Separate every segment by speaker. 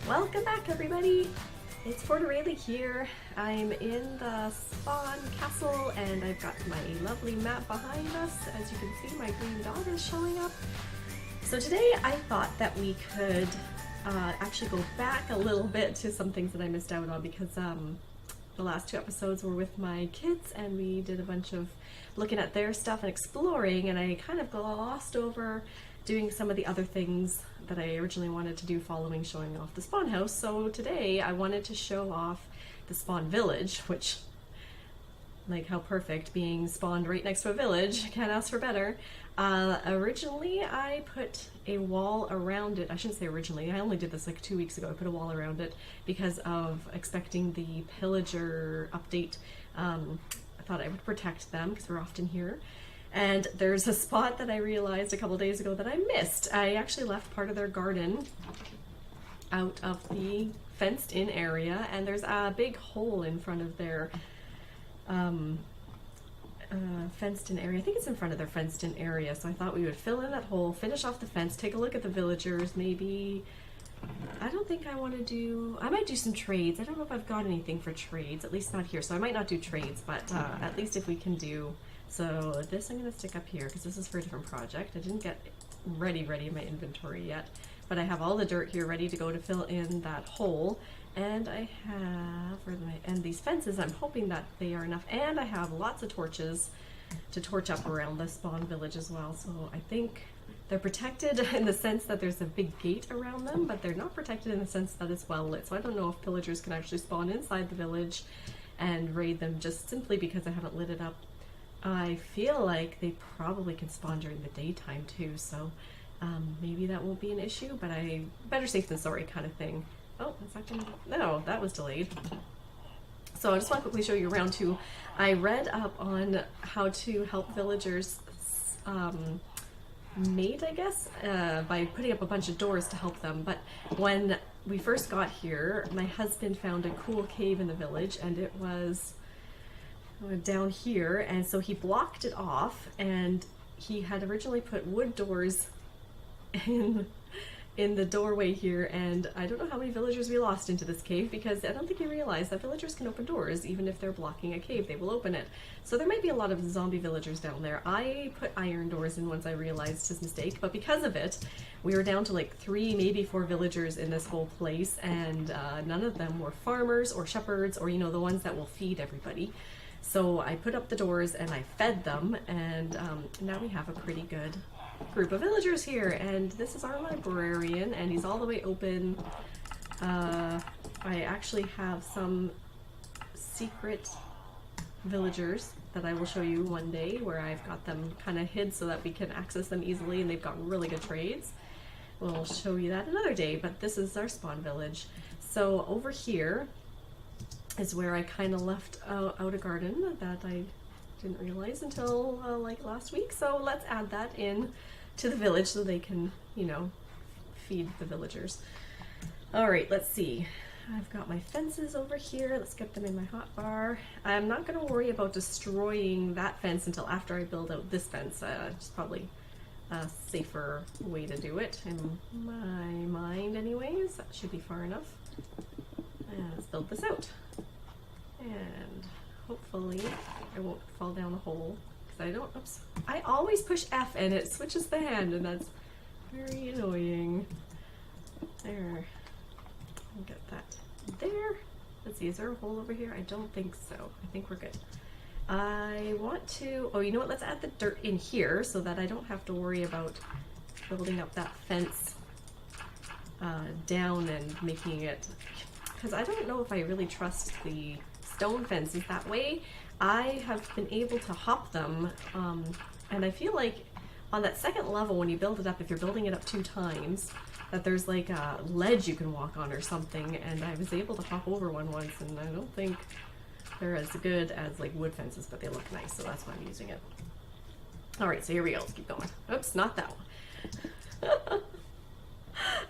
Speaker 1: Welcome back, everybody! It's Forderayleigh here. I'm in the spawn castle and I've got my lovely map behind us. As you can see, my green dot is showing up. So today I thought that we could actually go back a little bit to some things that I missed out on because the last two episodes were with my kids and we did a bunch of looking at their stuff and exploring, and I kind of glossed over doing some of the other things that I originally wanted to do following showing off the spawn house. So today I wanted to show off the spawn village, which, like, how perfect, being spawned right next to a village, can't ask for better. Originally I put a wall around it. I shouldn't say originally, I only did this like 2 weeks ago. I put a wall around it because of expecting the pillager update. I thought I would protect them because we're often here. And there's a spot that I realized a couple days ago that I missed. I actually left part of their garden out of the fenced in area, and there's a big hole in front of their fenced in area. I think it's in front of their fenced in area, so I thought we would fill in that hole, finish off the fence, take a look at the villagers, maybe. I don't think I want to do, I might do some trades. I don't know if I've got anything for trades, at least not here, so I might not do trades, but at least if we can do. So this I'm going to stick up here because this is for a different project. I didn't get ready in my inventory yet, but I have all the dirt here ready to go to fill in that hole. And I have, and these fences, I'm hoping that they are enough, and I have lots of torches to torch up around the spawn village as well. So I think they're protected in the sense that there's a big gate around them, but they're not protected in the sense that it's well lit. So I don't know if pillagers can actually spawn inside the village and raid them just simply because I haven't lit it up. I feel like they probably can spawn during the daytime too, so maybe that won't be an issue, but I better safe than sorry kind of thing. Oh, is that gonna, no, that was delayed. So I just want to quickly show you around too. I read up on how to help villagers mate, I guess, by putting up a bunch of doors to help them. But when we first got here, my husband found a cool cave in the village, and it was down here, and so he blocked it off, and he had originally put wood doors in the doorway here, and I don't know how many villagers we lost into this cave because I don't think he realized that villagers can open doors even if they're blocking a cave. They will open it. So there might be a lot of zombie villagers down there. I put iron doors in once I realized his mistake, but because of it we were down to like 3, maybe 4 villagers in this whole place, and none of them were farmers or shepherds or, you know, the ones that will feed everybody. So I put up the doors and I fed them, and now we have a pretty good group of villagers here. And this is our librarian, and he's all the way open. I actually have some secret villagers that I will show you one day where I've got them kind of hid so that we can access them easily, and they've got really good trades. We'll show you that another day, but this is our spawn village. So over here is where I kind of left out a garden that I didn't realize until like last week. So let's add that in to the village so they can, you know, feed the villagers. All right, let's see. I've got my fences over here. Let's get them in my hotbar. I'm not going to worry about destroying that fence until after I build out this fence. It's probably a safer way to do it in my mind anyways. That should be far enough. Let's build this out, and hopefully I won't fall down the hole because I don't, oops, I always push F and it switches the hand, and that's very annoying. There, I'll get that there. Let's see, is there a hole over here? I don't think so. I think we're good. I want to, oh, you know what, let's add the dirt in here so that I don't have to worry about building up that fence down and making it, because I don't know if I really trust the stone fences that way. I have been able to hop them, and I feel like on that second level when you build it up, if you're building it up 2 times, that there's like a ledge you can walk on or something, and I was able to hop over one once, and I don't think they're as good as like wood fences, but they look nice, so that's why I'm using it. Alright, so here we go, let's keep going. Oops, not that one.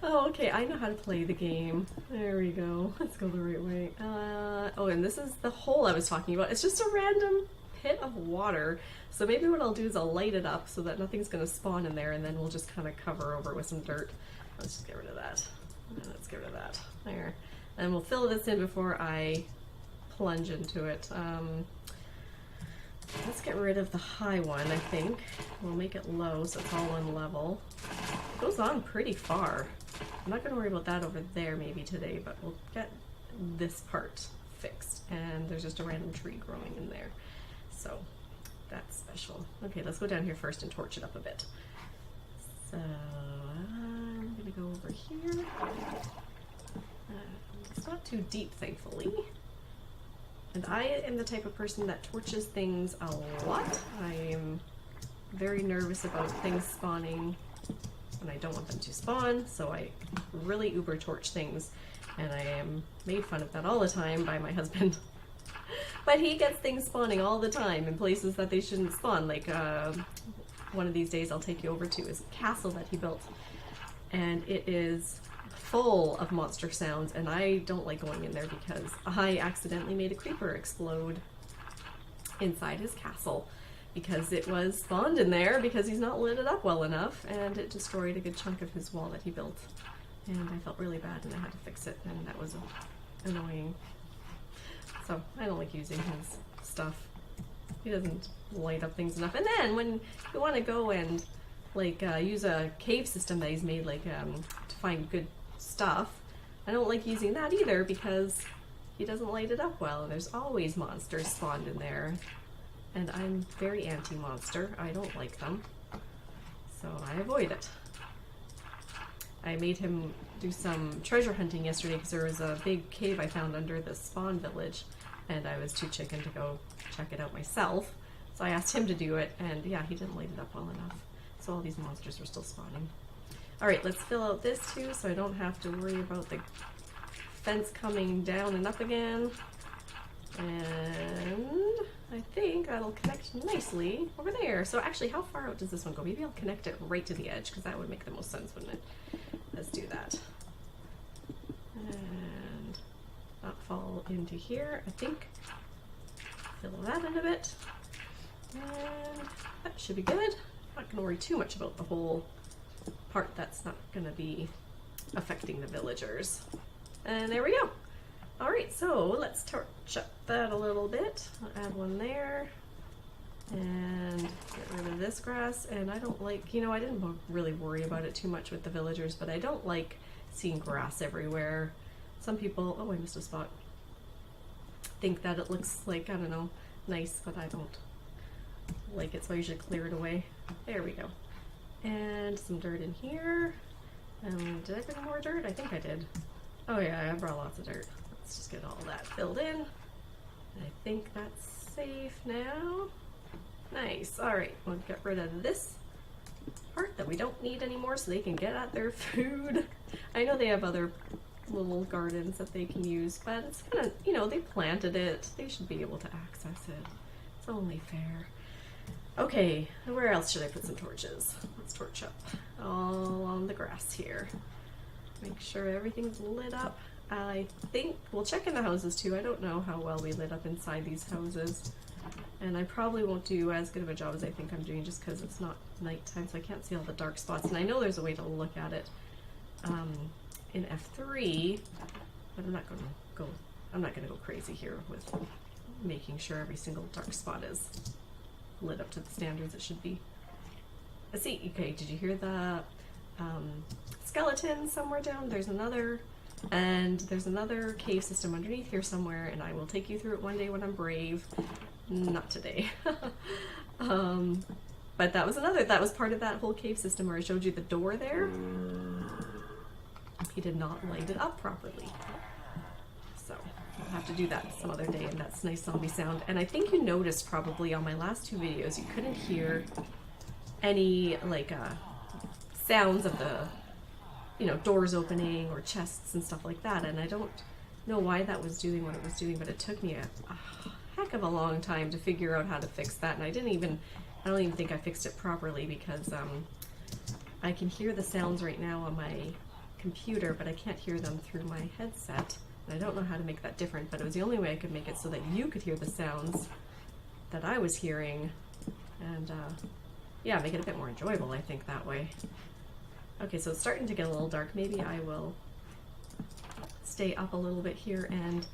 Speaker 1: Oh, okay, I know how to play the game. There we go. Let's go the right way. Oh, and this is the hole I was talking about. It's just a random pit of water. So maybe what I'll do is I'll light it up so that nothing's going to spawn in there, and then we'll just kind of cover over with some dirt. Let's just get rid of that. Let's get rid of that. There. And we'll fill this in before I plunge into it. Let's get rid of the high one, I think. We'll make it low so it's all one level. It goes on pretty far. I'm not going to worry about that over there maybe today, but we'll get this part fixed. And there's just a random tree growing in there. So that's special. Okay, let's go down here first and torch it up a bit. So I'm going to go over here. It's not too deep, thankfully. And I am the type of person that torches things a lot. I am very nervous about things spawning when I don't want them to spawn, so I really uber torch things, and I am made fun of that all the time by my husband. But he gets things spawning all the time in places that they shouldn't spawn. Like one of these days I'll take you over to his castle that he built, and it is full of monster sounds, and I don't like going in there because I accidentally made a creeper explode inside his castle because it was spawned in there because he's not lit it up well enough, and it destroyed a good chunk of his wall that he built, and I felt really bad and I had to fix it, and that was annoying. So I don't like using his stuff. He doesn't light up things enough. And then when you want to go and like use a cave system that he's made, like to find good stuff, I don't like using that either because he doesn't light it up well, and there's always monsters spawned in there, and I'm very anti-monster. I don't like them, so I avoid it. I made him do some treasure hunting yesterday because there was a big cave I found under the spawn village, and I was too chicken to go check it out myself, so I asked him to do it, and yeah, he didn't light it up well enough, so all these monsters were still spawning. Alright, let's fill out this too so I don't have to worry about the fence coming down and up again. And I think that'll connect nicely over there. So actually, how far out does this one go? Maybe I'll connect it right to the edge because that would make the most sense, wouldn't it? Let's do that. And not fall into here, I think. Fill that in a bit. And that should be good. Not going to worry too much about the whole part that's not going to be affecting the villagers. And there we go. Alright, so let's torch up that a little bit. I'll add one there. And get rid of this grass. And I don't like, you know, I didn't really worry about it too much with the villagers, but I don't like seeing grass everywhere. Some people, oh, I missed a spot, think that it looks like, I don't know, nice, but I don't like it, so I usually clear it away. There we go. And some dirt in here. And did I bring more dirt? I think I did. Oh yeah, I brought lots of dirt. Let's just get all that filled in. I think that's safe now. Nice. Alright, we'll get rid of this part that we don't need anymore so they can get at their food. I know they have other little gardens that they can use, but it's kind of, you know, they planted it. They should be able to access it. It's only fair. Okay, where else should I put some torches? Let's torch up all on the grass here. Make sure everything's lit up. I think we'll check in the houses too. I don't know how well we lit up inside these houses. And I probably won't do as good of a job as I think I'm doing just because it's not nighttime, so I can't see all the dark spots. And I know there's a way to look at it in F3, but I'm not going to go crazy here with making sure every single dark spot is lit up to the standards it should be. Let's see. Okay, did you hear the skeleton somewhere down? There's another cave system underneath here somewhere, and I will take you through it one day when I'm brave. Not today. But that was part of that whole cave system where I showed you the door there. He did not light it up properly. So I'll have to do that some other day, and that's nice zombie sound. And I think you noticed probably on my last two videos you couldn't hear any like sounds of the, you know, doors opening or chests and stuff like that, and I don't know why that was doing what it was doing, but it took me a heck of a long time to figure out how to fix that, and I don't even think I fixed it properly because I can hear the sounds right now on my computer, but I can't hear them through my headset, and I don't know how to make that different, but it was the only way I could make it so that you could hear the sounds that I was hearing, and yeah, make it a bit more enjoyable, I think, that way. Okay, so it's starting to get a little dark. Maybe I will stay up a little bit here and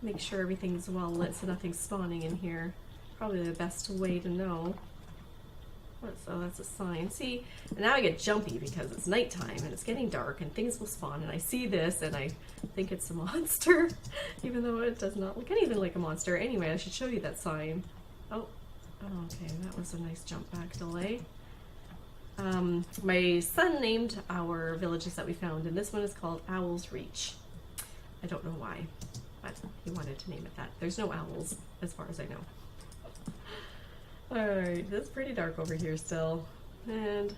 Speaker 1: make sure everything's well lit so nothing's spawning in here. Probably the best way to know. Oh, that's a sign. See, now I get jumpy because it's nighttime and it's getting dark and things will spawn, and I see this and I think it's a monster, even though it does not look anything like a monster. Anyway, I should show you that sign. Oh, okay, that was a nice jump back delay. My son named our villages that we found, and this one is called Owl's Reach. I don't know why, but he wanted to name it that. There's no owls, as far as I know. Alright, it's pretty dark over here still, and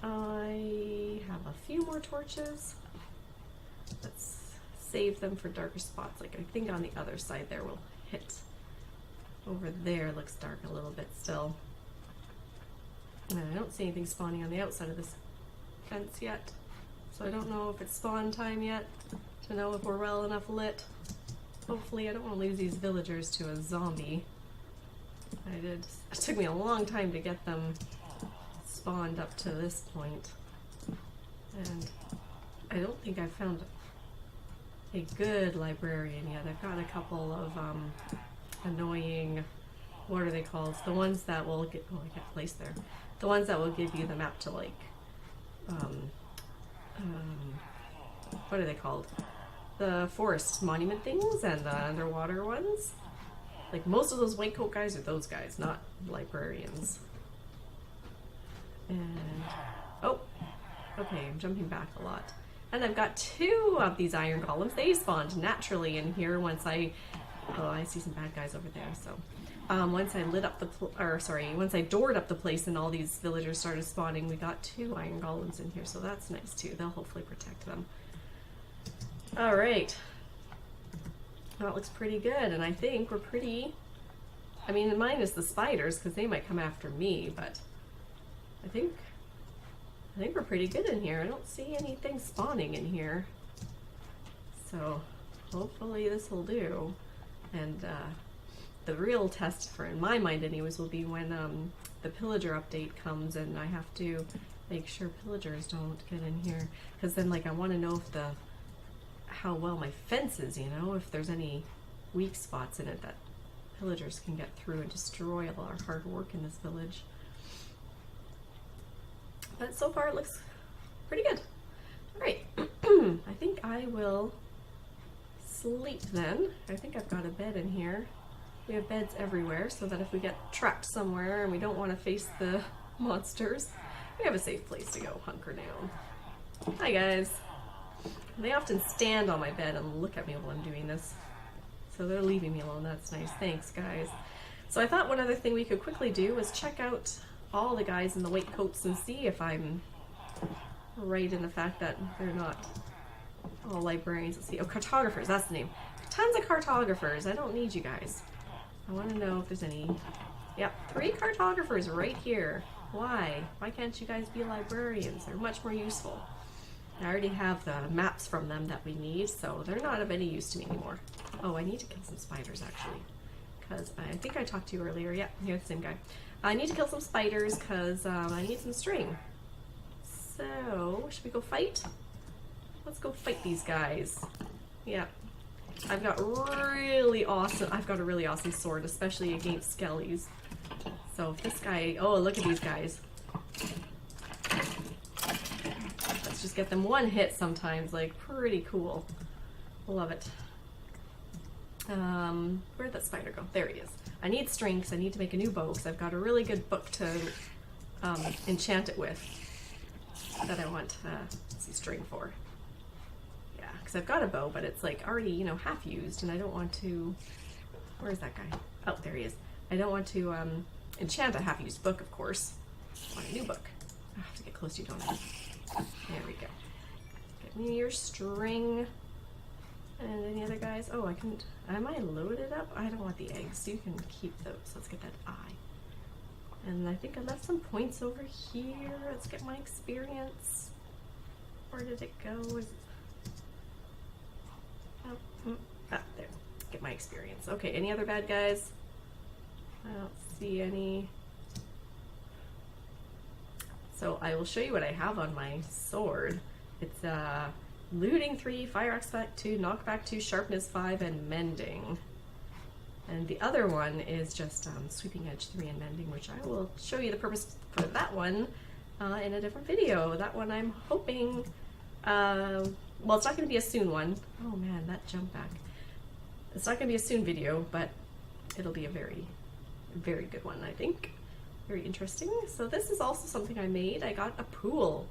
Speaker 1: I have a few more torches. Let's save them for darker spots. Like, I think on the other side there will hit. Over there looks dark a little bit still. And I don't see anything spawning on the outside of this fence yet, so I don't know if it's spawn time yet to know if we're well enough lit. Hopefully. I don't want to lose these villagers to a zombie. It took me a long time to get them spawned up to this point, and I don't think I've found a good librarian yet. I've got a couple of annoying, what are they called? The ones that will get, oh, I can't place there. The ones that will give you the map to, like, what are they called? The forest monument things and the underwater ones. Like, most of those white coat guys are those guys, not librarians. And, oh, okay, I'm jumping back a lot. And I've got 2 of these iron golems. They spawned naturally in here once I, oh, I see some bad guys over there, so. Once I lit up the, once I doored up the place and all these villagers started spawning, we got 2 iron golems in here, so that's nice too. They'll hopefully protect them. All right. That looks pretty good, and I think we're pretty, I mean, minus the spiders, because they might come after me, but I think we're pretty good in here. I don't see anything spawning in here, so hopefully this will do. And the real test, for in my mind anyways, will be when the pillager update comes and I have to make sure pillagers don't get in here, because then, like, I want to know if how well my fence is, you know, if there's any weak spots in it that pillagers can get through and destroy all our hard work in this village. But so far it looks pretty good. Alright, I think I will sleep then. I think I've got a bed in here. We have beds everywhere so that if we get trapped somewhere and we don't want to face the monsters, we have a safe place to go hunker down. Hi guys. They often stand on my bed and look at me while I'm doing this. So they're leaving me alone. That's nice. Thanks, guys. So I thought one other thing we could quickly do was check out all the guys in the white coats and see if I'm right in the fact that they're not all librarians. Let's see. Oh, cartographers. That's the name. Tons of cartographers. I don't need you guys. I want to know if there's any. Yep, 3 cartographers right here. Why? Why can't you guys be librarians? They're much more useful. I already have the maps from them that we need, so they're not of any use to me anymore. Oh, I need to kill some spiders, actually, because I think I talked to you earlier. Yeah, you're the same guy. I need to kill some spiders because I need some string. So, should we go fight? Let's go fight these guys. Yeah. I've got a really awesome sword, especially against skellies. So if this guy, oh, look at these guys. Let's just get them one hit sometimes, like, pretty cool. Love it. Where'd that spider go? There he is. I need string because I need to make a new bow because I've got a really good book to enchant it with that I want string for. Yeah, because I've got a bow, but it's like already, you know, half used, and I don't want to. Where's that guy? Oh, there he is. I don't want to enchant a half-used book, of course. I want a new book. I have to get close to you, don't I? There we go. Get me your string. And any other guys? Oh, I can. Am I loaded up? I don't want the eggs, so you can keep those. Let's get that eye. And I think I left some points over here. Let's get my experience. Where did it go? There. Get my experience. Okay, any other bad guys? I don't see any. So I will show you what I have on my sword. It's looting 3, fire aspect 2, knockback 2, sharpness 5, and mending. And the other one is just sweeping edge 3 and mending, which I will show you the purpose for that one in a different video. That one I'm hoping, well, it's not going to be a soon one. Oh man, that jump back. It's not going to be a soon video, but it'll be a very, very good one, I think. Very interesting. So this is also something I made. I got a pool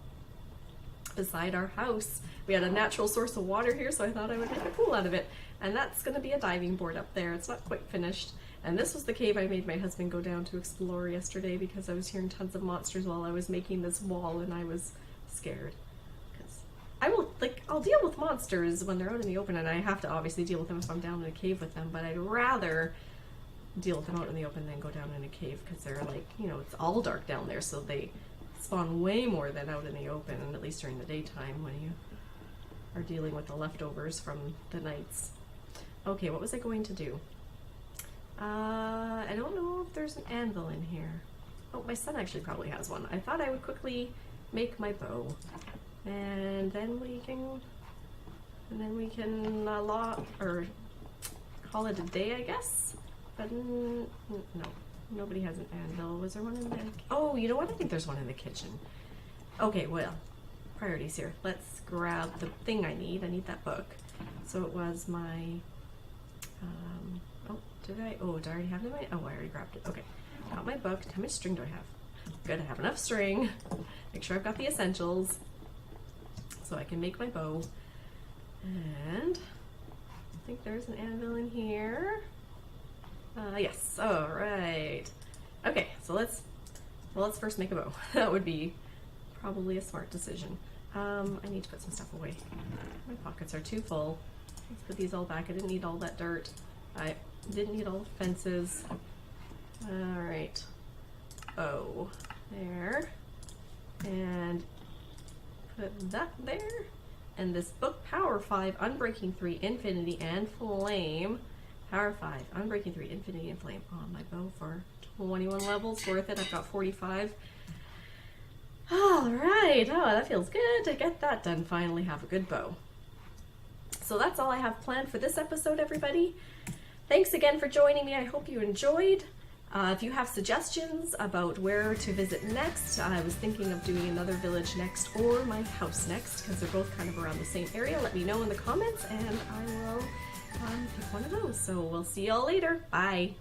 Speaker 1: beside our house. We had a natural source of water here, so I thought I would make a pool out of it. And that's going to be a diving board up there. It's not quite finished. And this was the cave I made my husband go down to explore yesterday because I was hearing tons of monsters while I was making this wall, and I was scared. Because I'll deal with monsters when they're out in the open, and I have to obviously deal with them if I'm down in a cave with them, but I'd rather deal with them out in the open than go down in a cave, because they're like, you know, it's all dark down there, so they spawn way more than out in the open, and at least during the daytime when you are dealing with the leftovers from the nights. Okay, what was I going to do? I don't know if there's an anvil in here. Oh, my son actually probably has one. I thought I would quickly make my bow, and then we can call it a day, I guess. But no, nobody has an anvil. Was there one in there? Oh, you know what? I think there's one in the kitchen. Okay, well, priorities here. Let's grab the thing I need. I need that book. So it was my, did I already have it? Oh, I already grabbed it. Okay, got my book. How much string do I have? Good, I have enough string. Make sure I've got the essentials so I can make my bow. And I think there's an anvil in here. Yes, all right. Okay, so let's first make a bow. That would be probably a smart decision. I need to put some stuff away. My pockets are too full. Let's put these all back. I didn't need all that dirt. I didn't need all the fences. All right. Oh, there. And put that there. And this book, Power 5, Unbreaking 3, Infinity, and Flame. Power 5, Unbreaking 3, Infinity, and Flame. On my bow for 21 levels. Worth it. I've got 45. Alright. Oh, that feels good to get that done. Finally have a good bow. So that's all I have planned for this episode, everybody. Thanks again for joining me. I hope you enjoyed. If you have suggestions about where to visit next, I was thinking of doing another village next or my house next, because they're both kind of around the same area. Let me know in the comments and I will pick one of those. So we'll see y'all later. Bye.